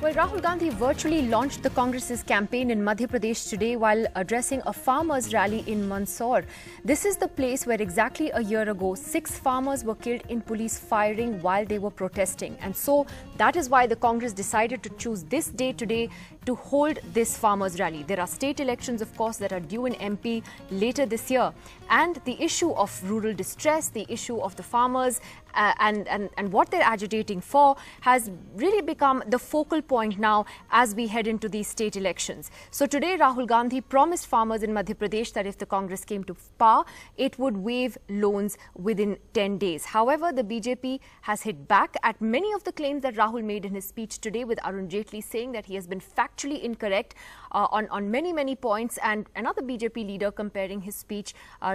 Well, Rahul Gandhi virtually launched the Congress's campaign in Madhya Pradesh today while addressing a farmers' rally in Mandsaur. This is the place where exactly a year ago, 6 farmers were killed in police firing while they were protesting. And so that is why the Congress decided to choose this day today to hold this farmers' rally. There are state elections, of course, that are due in MP later this year. And the issue of rural distress, the issue of the farmers and what they're agitating for has really become the focal point now as we head into these state elections. So today Rahul Gandhi promised farmers in Madhya Pradesh that if the Congress came to power, it would waive loans within 10 days. However, the BJP has hit back at many of the claims that Rahul made in his speech today, with Arun Jaitley saying that he has been factually incorrect on many points, and another BJP leader comparing his speech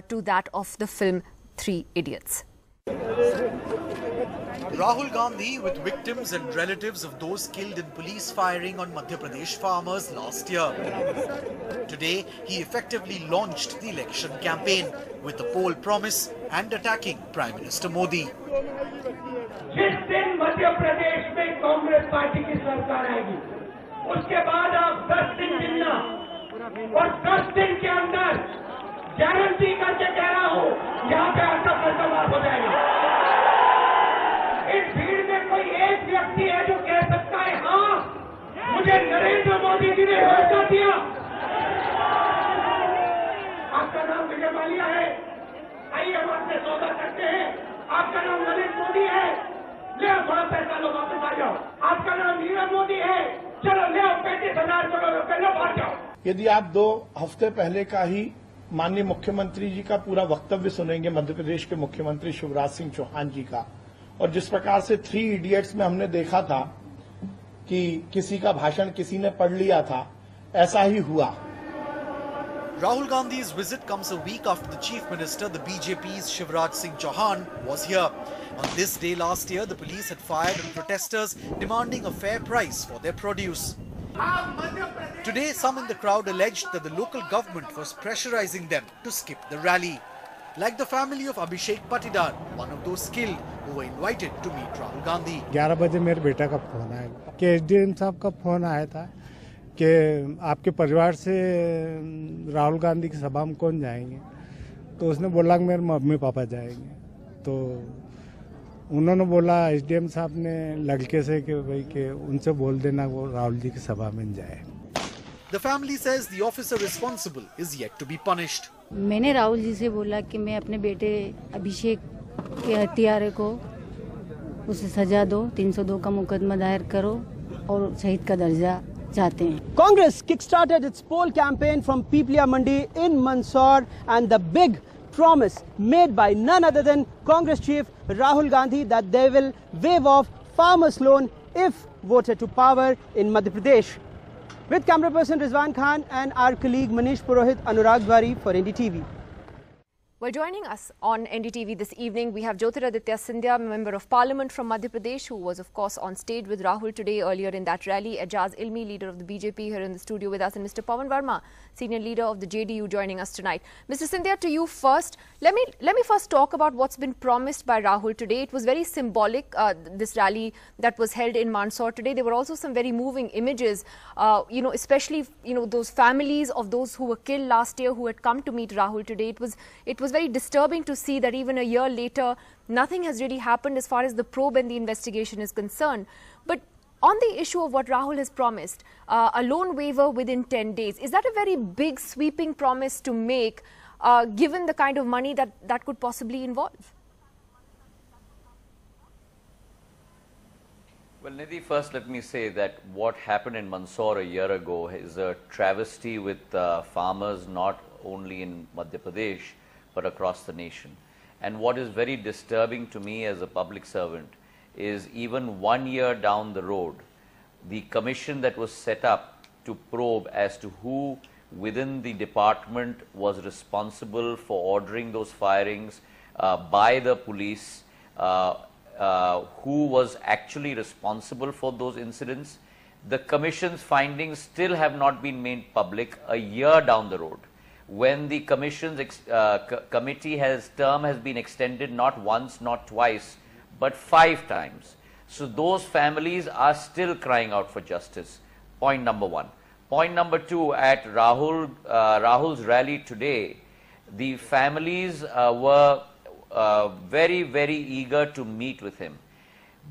to that of the film Three Idiots. Rahul Gandhi with victims and relatives of those killed in police firing on Madhya Pradesh farmers last year. Today, he effectively launched the election campaign with a poll promise and attacking Prime Minister Modi. जिस दिन मध्य प्रदेश में Congress party की सरकार आएगी, उसके बाद आप 10 दिन गिनना और 10 दिन के अंदर गारंटी करके कह रहा हूँ, यहाँ पे आपका फैसला हो जाएगा। इस भीड़ में कोई एक व्यक्ति है जो कह सकता है, हाँ, मुझे नरेंद्र मोदी जी ने भरोसा दिया। आपका नाम विजय माल्या है, आइए हम आपसे सौदा करते हैं। आपका नाम नरेंद्र मोदी है, ले थोड़ा पैसा लो, वापस आ जाओ। आपका नाम नीरव मोदी है, चलो ले 35,000 करोड़ रुपए लो, भाग जाओ। यदि आप 2 हफ्ते पहले का ही माननीय मुख्यमंत्री जी का पूरा वक्तव्य सुनेंगे, मध्य प्रदेश के मुख्यमंत्री शिवराज सिंह चौहान जी का, और जिस प्रकार से 3 इडियट्स में हमने देखा था कि किसी का भाषण किसी ने पढ़ लिया था, ऐसा ही हुआ। Rahul Gandhi's visit comes a week after the Chief Minister, the BJP's Shivraj Singh Chauhan, was here. On this day last year, the police had fired on protesters demanding a fair price for their produce. Today, some in the crowd alleged that the local government was pressurizing them to skip the rally. Like the family of Abhishek Patidar, one of those killed who were invited to meet Rahul Gandhi. 11 बजे मेरे बेटा का phone आया कि SDM साहब का phone आया था कि आपके परिवार से राहुल गांधी की सभा में कौन जाएंगे, तो उसने बोला कि मेरे मम्मी पापा जाएंगे। तो उन्होंने बोला एसडीएम साहब ने लड़के से कि भाई कि उनसे बोल देना वो राहुल जी की सभा में जाए। The family says the officer responsible is yet to be punished. मैंने राहुल जी से बोला कि मैं अपने बेटे अभिषेक के हत्यारे को उसे सजा दो, 302 का मुकदमा दायर करो और शहीद का दर्जा चाहते हैं। Congress kick-started its poll campaign from Piplia Mandi in Mandsaur, and the big promise made by none other than Congress chief Rahul Gandhi that they will waive off farmers' loan if voted to power in Madhya Pradesh. With camera person Rizwan Khan and our colleague Manish Purohit, Anurag Dwari for NDTV. Well, joining us on NDTV this evening, we have Jyotiraditya Scindia, Member of Parliament from Madhya Pradesh, who was, of course, on stage with Rahul today earlier in that rally. Ajaz Ilmi, leader of the BJP, here in the studio with us, and Mr. Pawan Verma, senior leader of the JDU, joining us tonight. Mr. Scindia, to you first. Let me first talk about what's been promised by Rahul today. It was very symbolic, this rally that was held in Mandsaur today. There were also some very moving images, especially, those families of those who were killed last year who had come to meet Rahul today. It was very disturbing to see that even a year later, nothing has really happened as far as the probe and the investigation is concerned. But on the issue of what Rahul has promised, a loan waiver within 10 days, is that a very big sweeping promise to make, given the kind of money that could possibly involve? Well, Nidhi, first let me say that what happened in Mandsaur a year ago is a travesty with farmers not only in Madhya Pradesh but across the nation. And what is very disturbing to me as a public servant is even 1 year down the road, the commission that was set up to probe as to who within the department was responsible for ordering those firings by the police, who was actually responsible for those incidents, the commission's findings still have not been made public a year down the road, when the commission's committee term has been extended not once, not twice, but 5 times. So those families are still crying out for justice. Point number one. Point number two, at Rahul's rally today, the families were very, very eager to meet with him.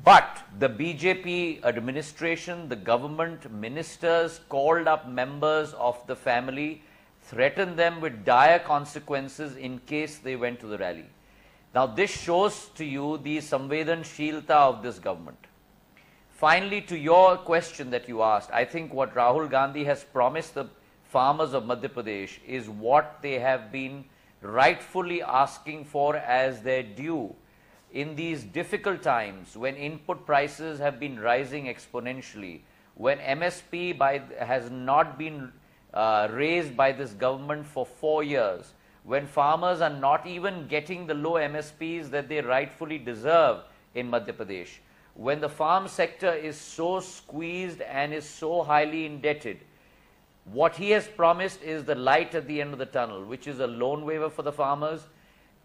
But the BJP administration, the government ministers called up members of the family, threatened them with dire consequences in case they went to the rally. Now this shows to you the samvedanshilta of this government. Finally, to your question that you asked, I think what Rahul Gandhi has promised the farmers of Madhya Pradesh is what they have been rightfully asking for as their due in these difficult times when input prices have been rising exponentially, when MSP has not been raised by this government for 4 years, when farmers are not even getting the low MSPs that they rightfully deserve in Madhya Pradesh, when the farm sector is so squeezed and is so highly indebted. What he has promised is the light at the end of the tunnel, which is a loan waiver for the farmers,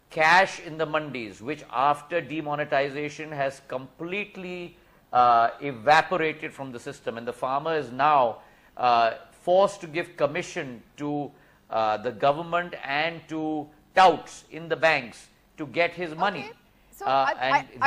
cash in the mandis, which after demonetization has completely evaporated from the system, and the farmer is now forced to give commission to the government and to touts in the banks to get his money. Okay. So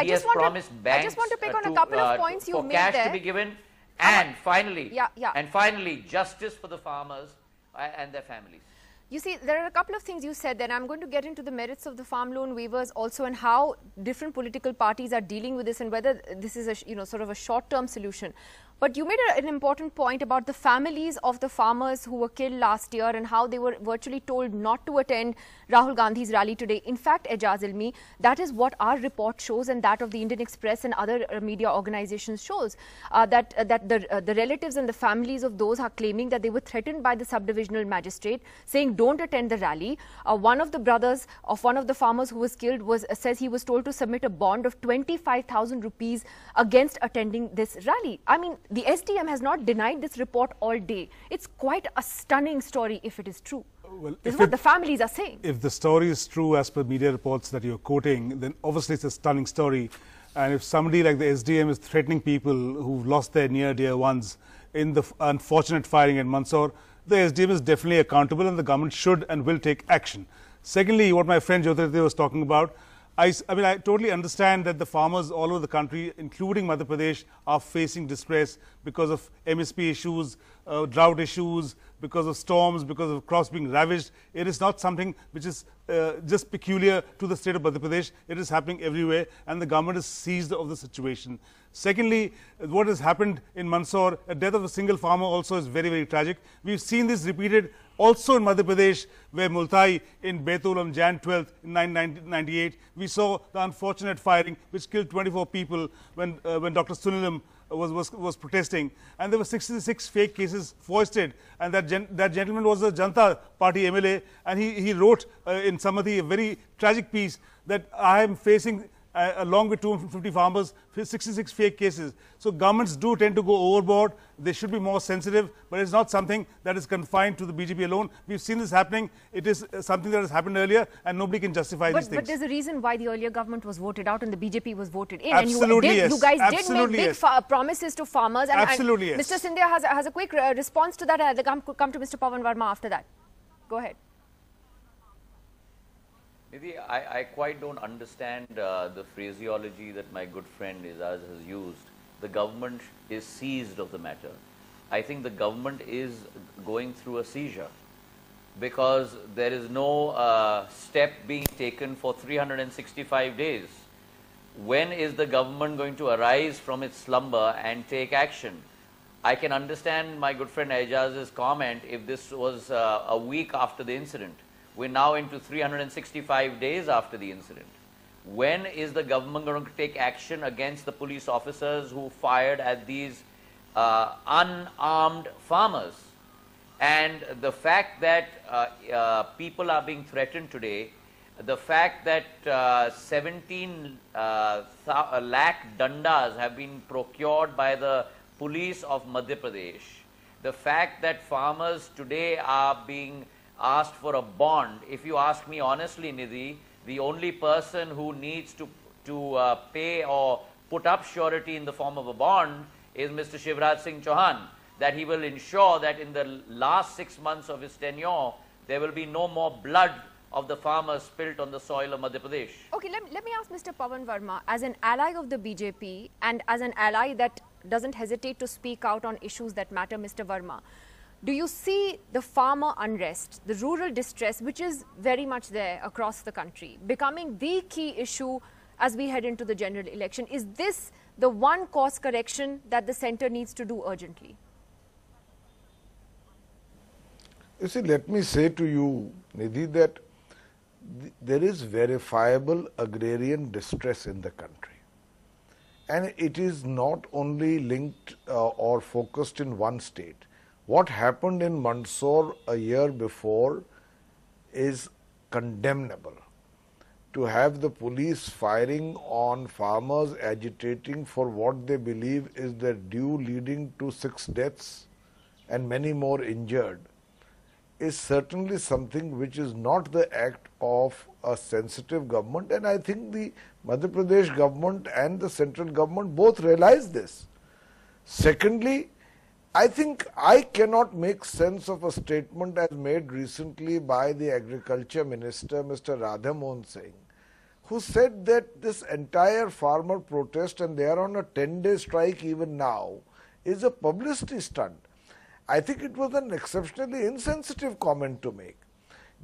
he has promised banks I just want to pick on a couple of points you for made cash there. to be given, and finally, Yeah. and finally, justice for the farmers and their families. You see, there are a couple of things you said there. I'm going to get into the merits of the farm loan waivers also, and how different political parties are dealing with this, and whether this is a sort of a short-term solution. But you made an important point about the families of the farmers who were killed last year and how they were virtually told not to attend Rahul Gandhi's rally today. In fact, Ejaz Ilmi, that is what our report shows, and that of the Indian Express and other media organizations shows, that the relatives and the families of those are claiming that they were threatened by the subdivisional magistrate, saying don't attend the rally. One of the brothers of one of the farmers who was killed says he was told to submit a bond of 25,000 rupees against attending this rally. I mean, the SDM has not denied this report all day. It's quite a stunning story if it is true. Well, this is what the families are saying. If the story is true as per media reports that you're quoting, then obviously it's a stunning story. And if somebody like the SDM is threatening people who've lost their near dear ones in the unfortunate firing in Mandsaur, the SDM is definitely accountable, and the government should and will take action. Secondly, what my friend Jyotirthi was talking about, I mean, I totally understand that the farmers all over the country, including Madhya Pradesh, are facing distress because of MSP issues, drought issues, because of storms, because of crops being ravaged. It is not something which is just peculiar to the state of Madhya Pradesh. It is happening everywhere, and the government is seized of the situation. Secondly, what has happened in Mandsaur, the death of a single farmer also is very, very tragic. We've seen this repeated also in Madhya Pradesh, where Multai in Betul on Jan 12th in 1998, we saw the unfortunate firing which killed 24 people when Dr. Sunilam was protesting, and there were 66 fake cases foisted, and that gentleman was a Janata Party MLA, and he wrote in Samadhi a very tragic piece that I am facing along with 250 farmers, 66 fake cases. So governments do tend to go overboard. They should be more sensitive, but it's not something that is confined to the BJP alone. We've seen this happening. It is something that has happened earlier, and nobody can justify these things. But there's a reason why the earlier government was voted out and the BJP was voted in. Absolutely, and yes. You guys Absolutely, did make big promises to farmers. And, Absolutely, and yes. Mr. Scindia has a quick response to that. I'll come to Mr. Pawan Verma after that. Go ahead. Nidhi, I quite don't understand the phraseology that my good friend Ejaz has used. The government is seized of the matter. I think the government is going through a seizure because there is no step being taken for 365 days. When is the government going to arise from its slumber and take action? I can understand my good friend Ejaz's comment if this was a week after the incident. We're now into 365 days after the incident. When is the government going to take action against the police officers who fired at these unarmed farmers? And the fact that people are being threatened today, the fact that 17 lakh dandas have been procured by the police of Madhya Pradesh, the fact that farmers today are being asked for a bond. If you ask me honestly, Nidhi, the only person who needs to pay or put up surety in the form of a bond is Mr. Shivraj Singh Chauhan, that he will ensure that in the last 6 months of his tenure, there will be no more blood of the farmers spilt on the soil of Madhya Pradesh. Okay, let me ask Mr. Pawan Verma, as an ally of the BJP and as an ally that doesn't hesitate to speak out on issues that matter, Mr. Verma, do you see the farmer unrest, the rural distress, which is very much there across the country, becoming the key issue as we head into the general election? Is this the one course correction that the centre needs to do urgently? You see, let me say to you, Nidhi, that there is verifiable agrarian distress in the country. And it is not only linked or focused in one state. What happened in Mandsaur a year before is condemnable. To have the police firing on farmers agitating for what they believe is their due, leading to 6 deaths and many more injured, is certainly something which is not the act of a sensitive government, and I think the Madhya Pradesh government and the central government both realize this. Secondly, I think I cannot make sense of a statement as made recently by the Agriculture Minister, Mr. Radha Mohan Singh, who said that this entire farmer protest, and they are on a 10-day strike even now, is a publicity stunt. I think it was an exceptionally insensitive comment to make.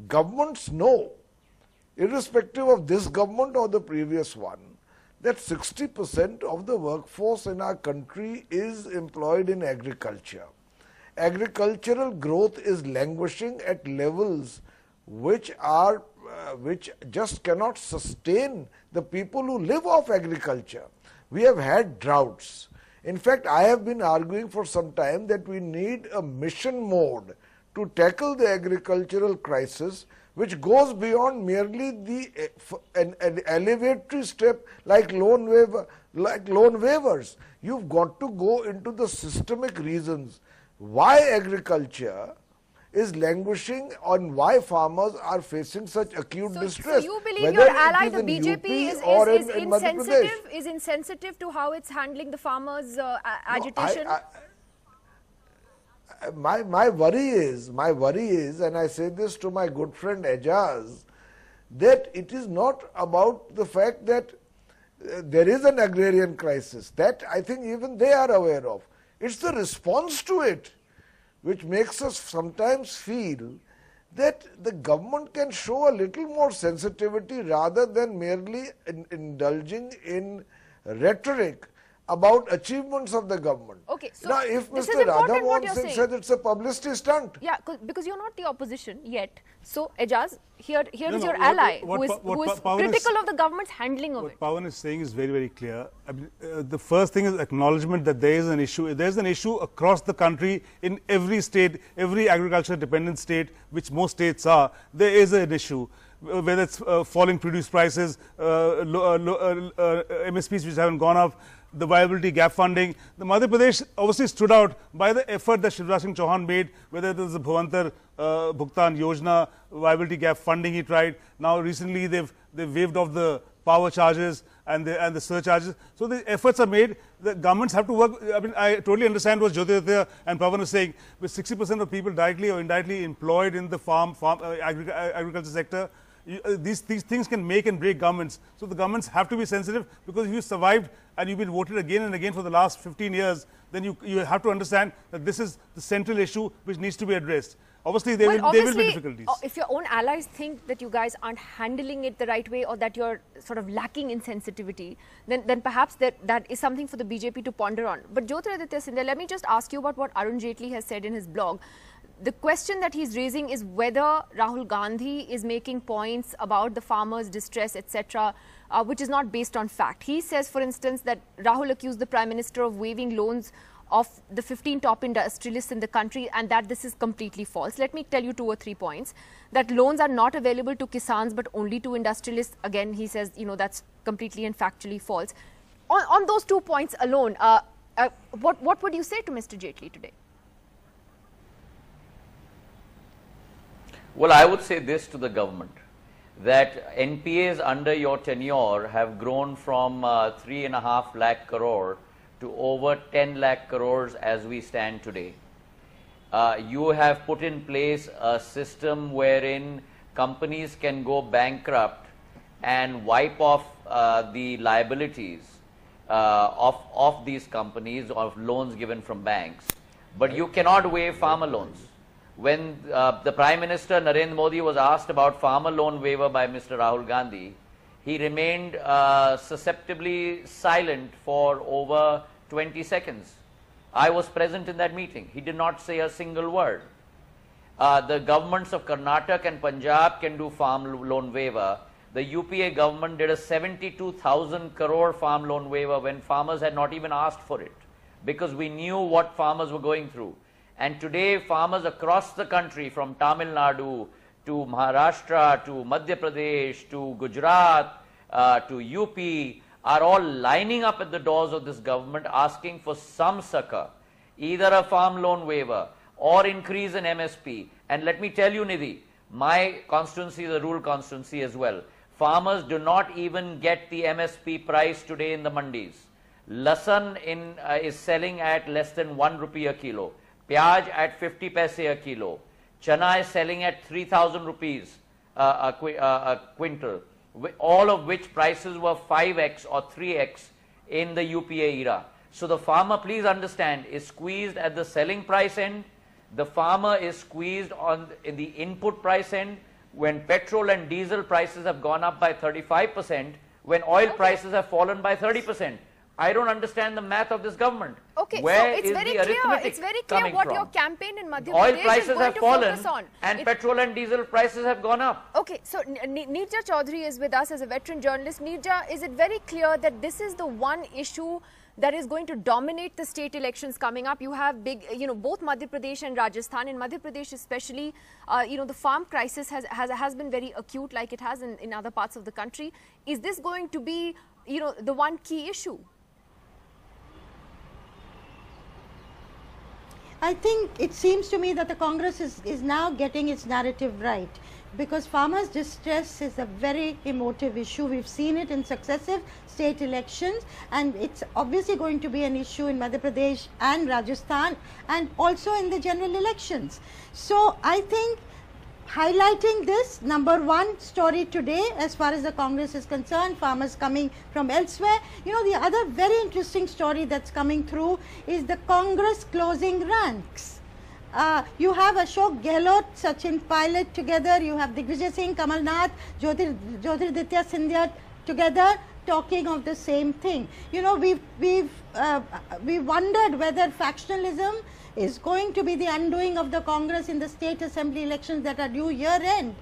Governments know, irrespective of this government or the previous one, that 60% of the workforce in our country is employed in agriculture. Agricultural growth is languishing at levels which just cannot sustain the people who live off agriculture. We have had droughts. In fact, I have been arguing for some time that we need a mission mode to tackle the agricultural crisis, which goes beyond merely an elevatory step like loan waivers. You've got to go into the systemic reasons why agriculture is languishing and why farmers are facing such acute distress. So you believe your ally, the BJP, is insensitive to how it's handling the farmers' agitation? My worry is, and I say this to my good friend Ejaz, that it is not about the fact that there is an agrarian crisis. That I think even they are aware of. It's the response to it which makes us sometimes feel that the government can show a little more sensitivity rather than merely indulging in rhetoric about achievements of the government. Okay, so now, if Mr. Radha Mohan Singh said it's a publicity stunt. Yeah, because you're not the opposition yet. So, Ejaz, here is your ally who is critical of the government's handling of it. What Pawan is saying is very, very clear. I mean, the first thing is acknowledgement that there is an issue. There is an issue across the country in every state, every agriculture dependent state, which most states are. There is an issue. Whether it's falling produce prices, MSPs which haven't gone up, the viability gap funding. The Madhya Pradesh obviously stood out by the effort that Shivraj Singh Chauhan made, whether it was the Bhavantar Bhugtan Yojana, viability gap funding he tried. Now recently they've waived off the power charges and the surcharges. So the efforts are made. The governments have to work. I mean, I totally understand what Jyotirtha and Pawan is saying. With 60% of people directly or indirectly employed in the agriculture sector, these things can make and break governments. So the governments have to be sensitive, because if you survived and you've been voted again and again for the last 15 years, then you have to understand that this is the central issue which needs to be addressed. Obviously, there will be difficulties. If your own allies think that you guys aren't handling it the right way, or that you're sort of lacking in sensitivity, then perhaps that is something for the BJP to ponder on. But Jyotiraditya Scindia, let me just ask you about what Arun Jaitley has said in his blog. The question that he's raising is whether Rahul Gandhi is making points about the farmers' distress, etc., which is not based on fact. He says, for instance, that Rahul accused the Prime Minister of waiving loans of the 15 top industrialists in the country, and that this is completely false. Let me tell you 2 or 3 points. That loans are not available to Kisans but only to industrialists. Again, he says, that's completely and factually false. On those 2 points alone, what would you say to Mr. Jaitley today? Well, I would say this to the government, that NPAs under your tenure have grown from 3.5 lakh crore to over 10 lakh crores as we stand today. You have put in place a system wherein companies can go bankrupt and wipe off the liabilities of these companies, of loans given from banks. But you cannot waive farmer loans. When the Prime Minister Narendra Modi was asked about farmer loan waiver by Mr. Rahul Gandhi, he remained susceptibly silent for over 20 seconds. I was present in that meeting. He did not say a single word. The governments of Karnataka and Punjab can do farm loan waiver. The UPA government did a 72,000 crore farm loan waiver when farmers had not even asked for it, because we knew what farmers were going through. And today farmers across the country, from Tamil Nadu to Maharashtra to Madhya Pradesh to Gujarat to UP, are all lining up at the doors of this government asking for some succor, either a farm loan waiver or increase in MSP. And let me tell you, Nidhi, my constituency is a rural constituency as well. Farmers do not even get the MSP price today in the mandis. Lasan is selling at less than 1 rupee a kilo. Pyaj at 50 paise a kilo. Chana is selling at 3,000 rupees a quintal, all of which prices were 5x or 3x in the UPA era. So the farmer, please understand, is squeezed at the selling price end. The farmer is squeezed in the input price end when petrol and diesel prices have gone up by 35%, when oil prices have fallen by 30%. I don't understand the math of this government. Okay, Where so it's is very the clear. arithmetic It's very clear coming what from? your campaign in Madhya Oil Pradesh prices is going have to fallen focus on. and petrol and diesel prices have gone up. Okay, so Neerja Chaudhary is with us as a veteran journalist. Neerja, is it very clear that this is the one issue that is going to dominate the state elections coming up? You have big, both Madhya Pradesh and Rajasthan. In Madhya Pradesh especially, the farm crisis has been very acute, like it has in other parts of the country. Is this going to be, the one key issue? I think it seems to me that the Congress is now getting its narrative right, because farmers' distress is a very emotive issue. We've seen it in successive state elections, and it's obviously going to be an issue in Madhya Pradesh and Rajasthan, and also in the general elections. So I think highlighting this, number one story today as far as the Congress is concerned, farmers coming from elsewhere. The other very interesting story that's coming through is the Congress closing ranks. You have Ashok Gehlot, Sachin Pilot together, you have Digvijay Singh, Kamal Nath, Jyotiraditya Scindia together, talking of the same thing. We wondered whether factionalism is going to be the undoing of the Congress in the state assembly elections that are due year-end,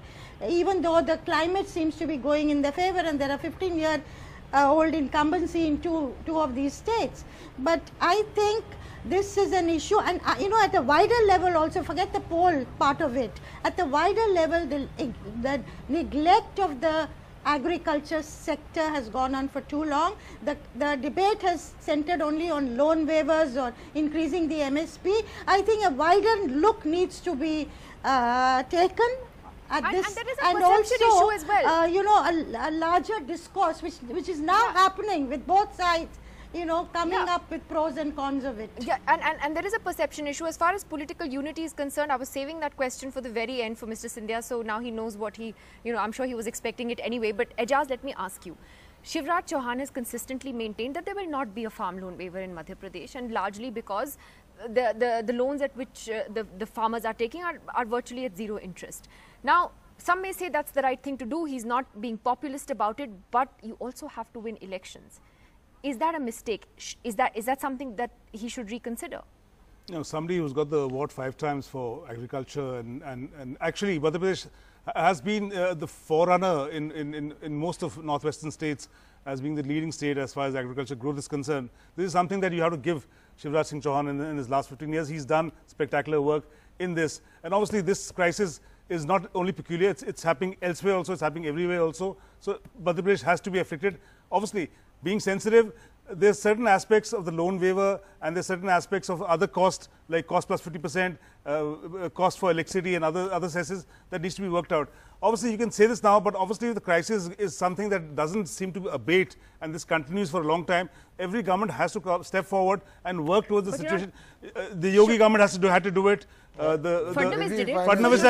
even though the climate seems to be going in their favor and there are 15-year-old incumbency in two of these states. But I think this is an issue, and at a wider level also, forget the poll part of it, at the wider level the neglect of the agriculture sector has gone on for too long. The debate has centered only on loan waivers or increasing the MSP. I think a wider look needs to be taken at this, and there is a perception issue as well. A larger discourse which is now happening with both sides, coming up with pros and cons of it. Yeah, and there is a perception issue. As far as political unity is concerned, I was saving that question for the very end for Mr. Scindia, so now he knows what he, I'm sure he was expecting it anyway. But Ejaz, let me ask you. Shivraj Chauhan has consistently maintained that there will not be a farm loan waiver in Madhya Pradesh, and largely because the loans at which the farmers are taking are virtually at zero interest. Now, some may say that's the right thing to do. He's not being populist about it, but you also have to win elections. Is that a mistake? Is that something that he should reconsider? Somebody who's got the award 5 times for agriculture and actually Madhya Pradesh has been the forerunner in most of northwestern states as being the leading state as far as agriculture growth is concerned. This is something that you have to give Shivraj Singh Chauhan in his last 15 years. He's done spectacular work in this, and obviously this crisis is not only peculiar, it's happening elsewhere also, it's happening everywhere also. So Madhya Pradesh has to be affected. Obviously, being sensitive, there's certain aspects of the loan waiver and there's certain aspects of other costs like cost plus 50%, cost for electricity and other cesses that needs to be worked out. Obviously, you can say this now, but obviously the crisis is something that doesn't seem to abate and this continues for a long time. Every government has to step forward and work towards the situation. The Yogi government had to do it. Fadnavis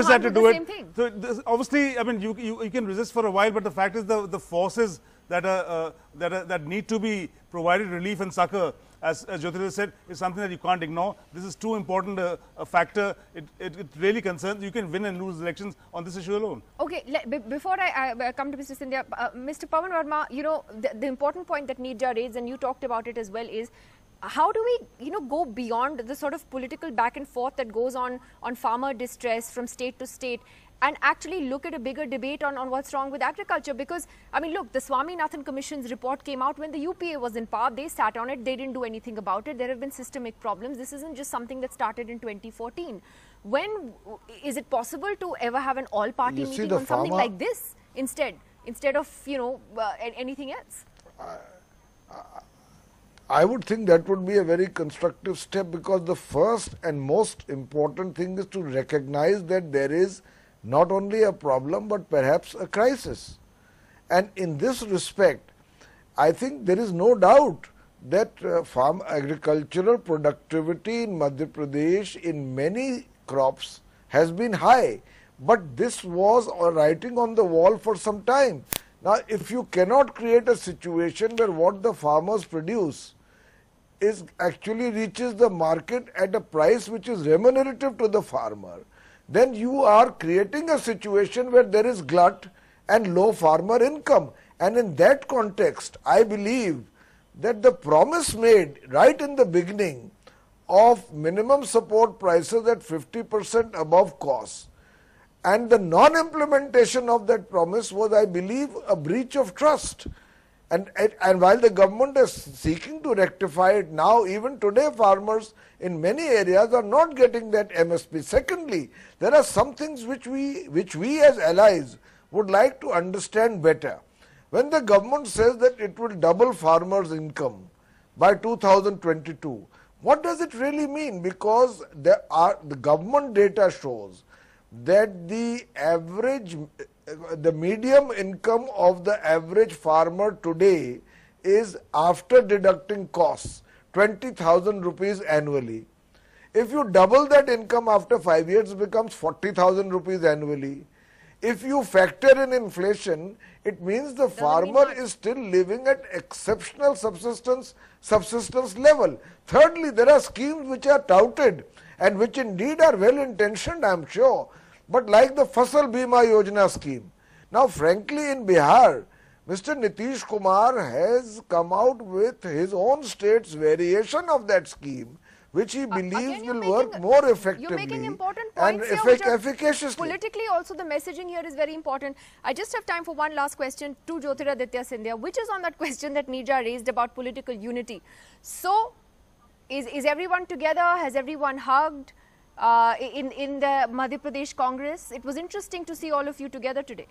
had to do it. So obviously, I mean, you can resist for a while, but the fact is the forces that need to be provided relief and succor, as Jyotirendra said, is something that you can't ignore. This is too important a factor. It really concerns. You can win and lose elections on this issue alone. Okay, before I come to Mr. Scindia, Mr. Pawan Verma, you know, the important point that Neerja raised, and you talked about it as well, is how do we, you know, go beyond the sort of political back and forth that goes on farmer distress from state to state and actually look at a bigger debate on what's wrong with agriculture? Because, I mean, look, the Swaminathan Commission's report came out when the UPA was in power. They sat on it. They didn't do anything about it. There have been systemic problems. This isn't just something that started in 2014. When is it possible to ever have an all-party meeting on something like this instead of, you know, anything else? I would think that would be a very constructive step, because the first and most important thing is to recognize that there is not only a problem but perhaps a crisis. And in this respect, I think there is no doubt that farm agricultural productivity in Madhya Pradesh in many crops has been high, but this was writing on the wall for some time. Now, if you cannot create a situation where what the farmers produce is actually reaches the market at a price which is remunerative to the farmer, then you are creating a situation where there is glut and low farmer income. And in that context, I believe that the promise made right in the beginning of minimum support prices at 50% above cost, and the non-implementation of that promise was, I believe, a breach of trust. And while the government is seeking to rectify it now, even today farmers in many areas are not getting that MSP. Secondly, there are some things which we as allies would like to understand better. When the government says that it will double farmers' income by 2022, what does it really mean? Because the government data shows that the medium income of the average farmer today is, after deducting costs, 20,000 rupees annually. If you double that income after 5 years, it becomes 40,000 rupees annually. If you factor in inflation, it means the farmer is still living at exceptional subsistence level. Thirdly, there are schemes which are touted and which indeed are well intentioned, I am sure, but like the Fasal Bima Yojana scheme. Now, frankly, in Bihar, Mr. Nitish Kumar has come out with his own state's variation of that scheme, which he believes will work more effectively. You're making important points and efficaciously. Politically also, the messaging here is very important. I just have time for one last question to Jyotiraditya Scindia, which is on that question that Neerja raised about political unity. So, is everyone together? Has everyone hugged in the Madhya Pradesh Congress? It was interesting to see all of you together today.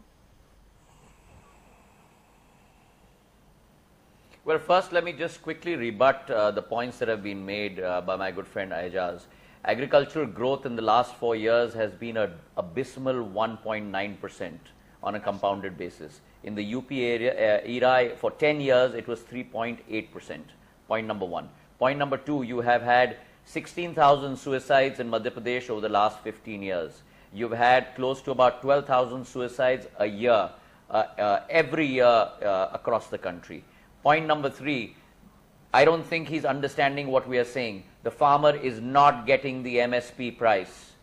Well, first, let me just quickly rebut the points that have been made by my good friend Aijaz. Agricultural growth in the last 4 years has been an abysmal 1.9% on a compounded basis. In the UP era, for 10 years, it was 3.8%. Point number one. Point number two, you have had 16,000 suicides in Madhya Pradesh over the last 15 years. You've had close to about 12,000 suicides a year, every year across the country. Point number three, I don't think he's understanding what we are saying. The farmer is not getting the MSP price.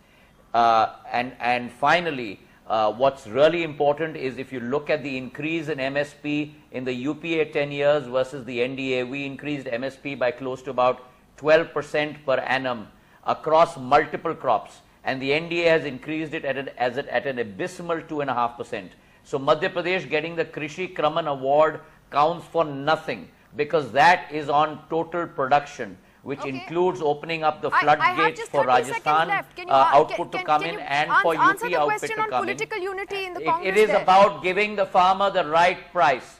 And finally, what's really important is if you look at the increase in MSP in the UPA 10 years versus the NDA, we increased MSP by close to about 12% per annum across multiple crops. And the NDA has increased it at an abysmal 2.5%. So Madhya Pradesh getting the Krishi Kraman Award counts for nothing, because that is on total production, which includes opening up the floodgates for Rajasthan output to come in and for UP output to come in. Political unity in the Congress. It is about giving the farmer the right price.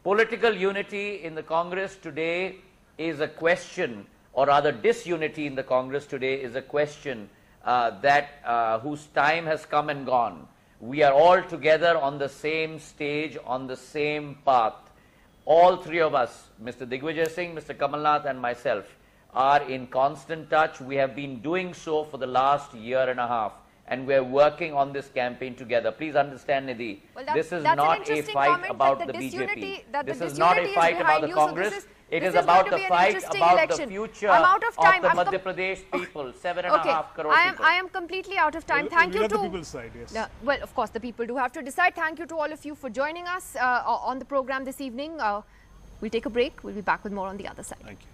Political unity in the Congress today is a question, or rather disunity in the Congress today is a question whose time has come and gone. We are all together on the same stage, on the same path. All three of us, Mr. Digvijay Singh, Mr. Kamal Nath and myself, are in constant touch. We have been doing so for the last year and a half, and we are working on this campaign together. Please understand, Nidhi, this is not a fight about the BJP. This is not a fight about the Congress. It is about the fight about the future of the Madhya Pradesh people, 7.5 crore people. I am completely out of time. Thank you to the people's side, yes. Well, of course, the people do have to decide. Thank you to all of you for joining us on the program this evening. We'll take a break. We'll be back with more on the other side. Thank you.